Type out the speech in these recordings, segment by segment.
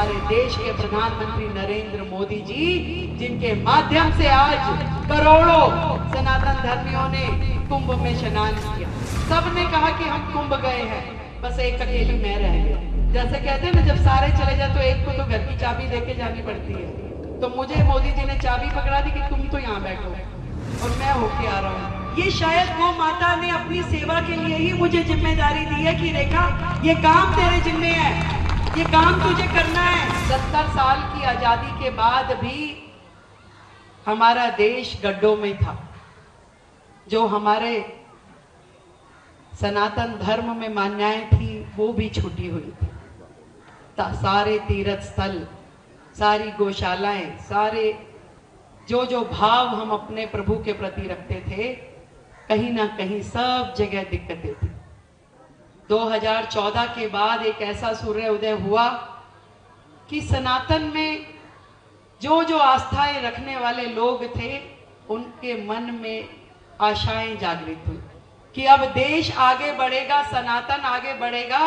हमारे देश के प्रधानमंत्री नरेंद्र मोदी जी, जिनके माध्यम से आज करोड़ों सनातन धर्मियों ने कुंभ में स्नान किया। सबने कहा कि हम कुंभ गए हैं, बस एक अकेली मैं रह गई। जैसे कहते हैं ना, जब सारे चले जाए तो एक को तो घर की चाबी देके जानी पड़ती है। तो मुझे मोदी जी ने चाबी पकड़ा दी कि तुम तो यहाँ बैठो और मैं होके आ रहा हूँ। ये शायद गौ माता ने अपनी सेवा के लिए ही मुझे जिम्मेदारी दी है कि रेखा, ये काम तेरे जिम्मे है, ये काम तुझे करना है। 70 साल की आजादी के बाद भी हमारा देश गड्ढों में था। जो हमारे सनातन धर्म में मान्यताएं थी वो भी छूटी हुई थी। सारे तीर्थ स्थल, सारी गौशालाएं, सारे जो भाव हम अपने प्रभु के प्रति रखते थे, कहीं ना कहीं सब जगह दिक्कतें थी। 2014 के बाद एक ऐसा सूर्य उदय हुआ कि सनातन में जो आस्थाएं रखने वाले लोग थे, उनके मन में आशाएं जागृत हुई कि अब देश आगे बढ़ेगा, सनातन आगे बढ़ेगा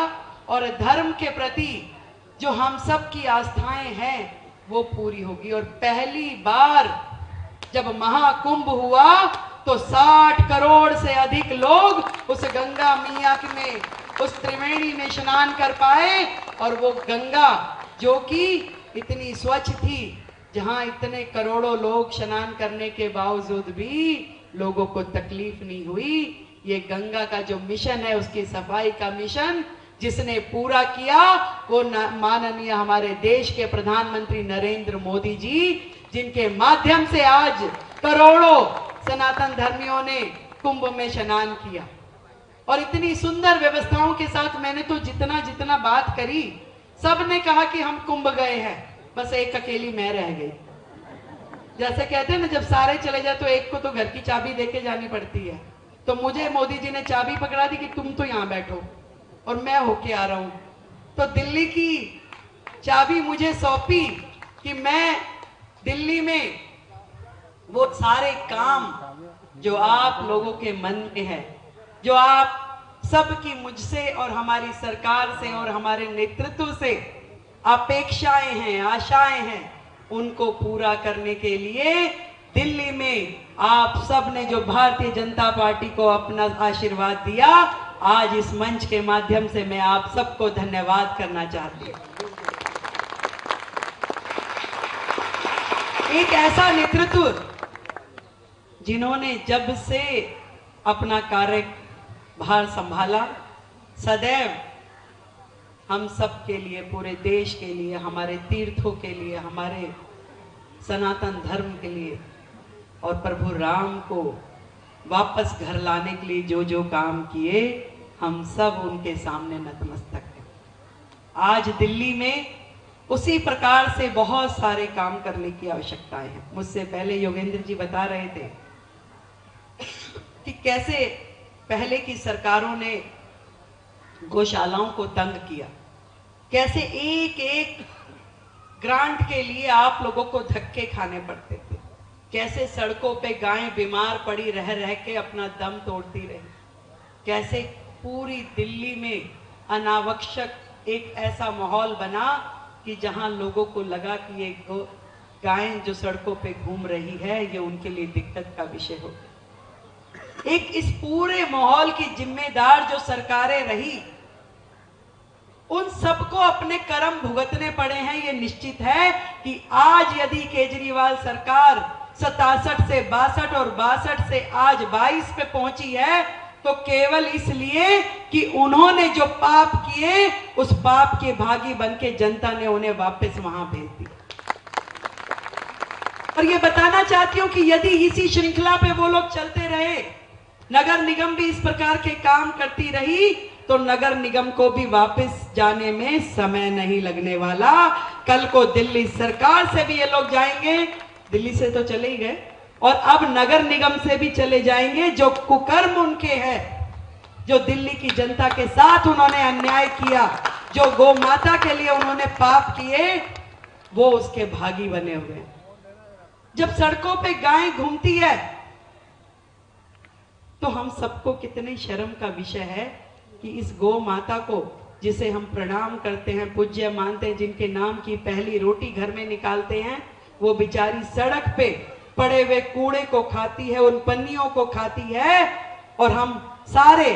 और धर्म के प्रति जो हम सब की आस्थाएं हैं वो पूरी होगी। और पहली बार जब महाकुंभ हुआ तो 60 करोड़ से अधिक लोग उस गंगा मैया में, उस त्रिवेणी में स्नान कर पाए। और वो गंगा जो कि इतनी स्वच्छ थी, जहां इतने करोड़ों लोग स्नान करने के बावजूद भी लोगों को तकलीफ नहीं हुई। ये गंगा का जो मिशन है, उसकी सफाई का मिशन जिसने पूरा किया वो माननीय हमारे देश के प्रधानमंत्री नरेंद्र मोदी जी, जिनके माध्यम से आज करोड़ों सनातन धर्मियों ने कुंभ में स्नान किया। और इतनी सुंदर व्यवस्थाओं के साथ मैंने तो जितना बात करी, सबने कहा कि हम कुंभ गए हैं, बस एक अकेली मैं रह गई। जैसे कहते हैं ना, जब सारे चले जाए तो एक को तो घर की चाबी देके जानी पड़ती है। तो मुझे मोदी जी ने चाबी पकड़ा दी कि तुम तो यहाँ बैठो और मैं होके आ रहा हूँ। तो दिल्ली की चाबी मुझे सौंपी कि मैं दिल्ली में वो सारे काम जो आप लोगों के मन में है, जो आप सबकी मुझसे और हमारी सरकार से और हमारे नेतृत्व से अपेक्षाएं हैं, आशाएं हैं, उनको पूरा करने के लिए दिल्ली में आप सब ने जो भारतीय जनता पार्टी को अपना आशीर्वाद दिया, आज इस मंच के माध्यम से मैं आप सबको धन्यवाद करना चाहती हूं। एक ऐसा नेतृत्व जिन्होंने जब से अपना कार्यभार संभाला, सदैव हम सब के लिए, पूरे देश के लिए, हमारे तीर्थों के लिए, हमारे सनातन धर्म के लिए और प्रभु राम को वापस घर लाने के लिए जो काम किए, हम सब उनके सामने नतमस्तक हैं। आज दिल्ली में उसी प्रकार से बहुत सारे काम करने की आवश्यकताएं हैं। मुझसे पहले योगेंद्र जी बता रहे थे कि कैसे पहले की सरकारों ने गौशालाओं को तंग किया, कैसे एक एक ग्रांट के लिए आप लोगों को धक्के खाने पड़ते थे, कैसे सड़कों पे गायें बीमार पड़ी रह रह के अपना दम तोड़ती रही, कैसे पूरी दिल्ली में अनावश्यक एक ऐसा माहौल बना कि जहां लोगों को लगा कि ये गायें जो सड़कों पे घूम रही है ये उनके लिए दिक्कत का विषय हो। एक इस पूरे माहौल की जिम्मेदार जो सरकारें रही, उन सबको अपने कर्म भुगतने पड़े हैं। ये निश्चित है कि आज यदि केजरीवाल सरकार 67 से 62 और 62 से आज 22 पे पहुंची है तो केवल इसलिए कि उन्होंने जो पाप किए, उस पाप के भागी बनके जनता ने उन्हें वापस वहां भेज दिया। और ये बताना चाहती हूं कि यदि इसी श्रृंखला पे वो लोग चलते रहे, नगर निगम भी इस प्रकार के काम करती रही, तो नगर निगम को भी वापस जाने में समय नहीं लगने वाला। कल को दिल्ली सरकार से भी ये लोग जाएंगे, दिल्ली से तो चले ही गए, और अब नगर निगम से भी चले जाएंगे। जो कुकर्म उनके हैं, जो दिल्ली की जनता के साथ उन्होंने अन्याय किया, जो गौ माता के लिए उन्होंने पाप किए, वो उसके भागी बने हुए। जब सड़कों पे गाय घूमती है तो हम सबको कितनी शर्म का विषय है कि इस गौ माता को जिसे हम प्रणाम करते हैं, पूज्य मानते हैं, जिनके नाम की पहली रोटी घर में निकालते हैं, वो बेचारी सड़क पे पड़े हुए कूड़े को खाती है, उन पन्नियों को खाती है, और हम सारे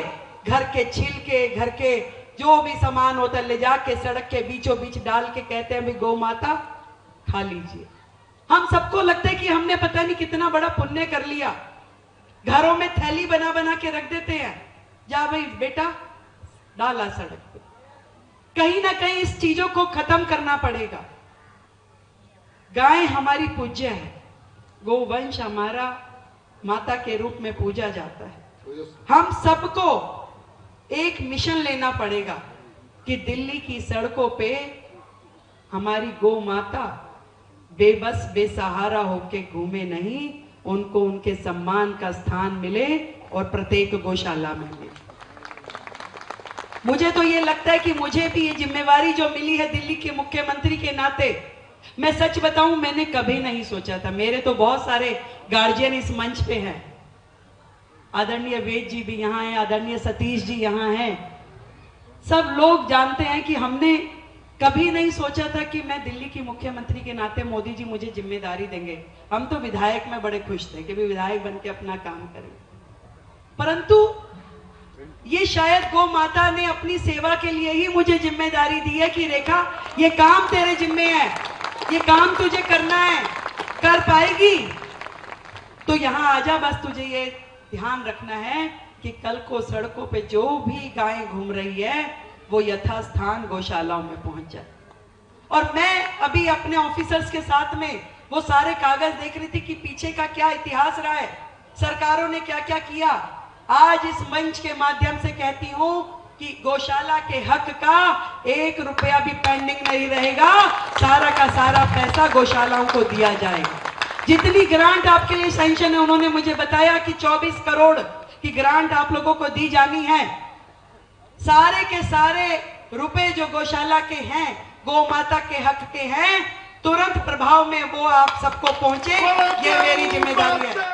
घर के छिलके, घर के जो भी सामान होता है ले जाके सड़क के बीचों बीच डाल के कहते हैं भी गौ माता खा लीजिए। हम सबको लगता है कि हमने पता नहीं कितना बड़ा पुण्य कर लिया। घरों में थैली बना बना के रख देते हैं, जा भाई बेटा डाला सड़क पे। कहीं ना कहीं इस चीजों को खत्म करना पड़ेगा। गाय हमारी पूज्य है, गोवंश हमारा माता के रूप में पूजा जाता है। हम सबको एक मिशन लेना पड़ेगा कि दिल्ली की सड़कों पे हमारी गौ माता बेबस बेसहारा होके घूमे नहीं, उनको उनके सम्मान का स्थान मिले और प्रत्येक गौशाला में मिले। मुझे तो ये लगता है कि मुझे भी ये जिम्मेवारी जो मिली है दिल्ली के मुख्यमंत्री के नाते, मैं सच बताऊं मैंने कभी नहीं सोचा था। मेरे तो बहुत सारे गार्जियन इस मंच पे हैं, आदरणीय वेद जी भी यहाँ हैं, आदरणीय सतीश जी यहाँ हैं। सब लोग जानते हैं कि हमने कभी नहीं सोचा था कि मैं दिल्ली की मुख्यमंत्री के नाते मोदी जी मुझे जिम्मेदारी देंगे। हम तो विधायक में बड़े खुश थे कि भी विधायक बन के अपना काम करें, परंतु ये शायद गौ माता ने अपनी सेवा के लिए ही मुझे जिम्मेदारी दी है कि रेखा ये काम तेरे जिम्मे है, ये काम तुझे करना है, कर पाएगी तो यहाँ आजा। बस तुझे ये ध्यान रखना है कि कल को सड़कों पे जो भी गायें घूम रही है वो यथास्थान गौशालाओं में पहुंच जाए। और मैं अभी अपने ऑफिसर्स के साथ में वो सारे कागज देख रही थी कि पीछे का क्या इतिहास रहा है, सरकारों ने क्या क्या किया। आज इस मंच के माध्यम से कहती हूं कि गौशाला के हक का 1 रुपया भी पेंडिंग नहीं रहेगा, सारा का सारा पैसा गौशालाओं को दिया जाएगा। जितनी ग्रांट आपके लिए सैंक्शन है, उन्होंने मुझे बताया कि 24 करोड़ की ग्रांट आप लोगों को दी जानी है। सारे के सारे रुपए जो गौशाला के हैं, गौ माता के हक के हैं, तुरंत प्रभाव में वो आप सबको पहुंचे, ये मेरी जिम्मेदारी है।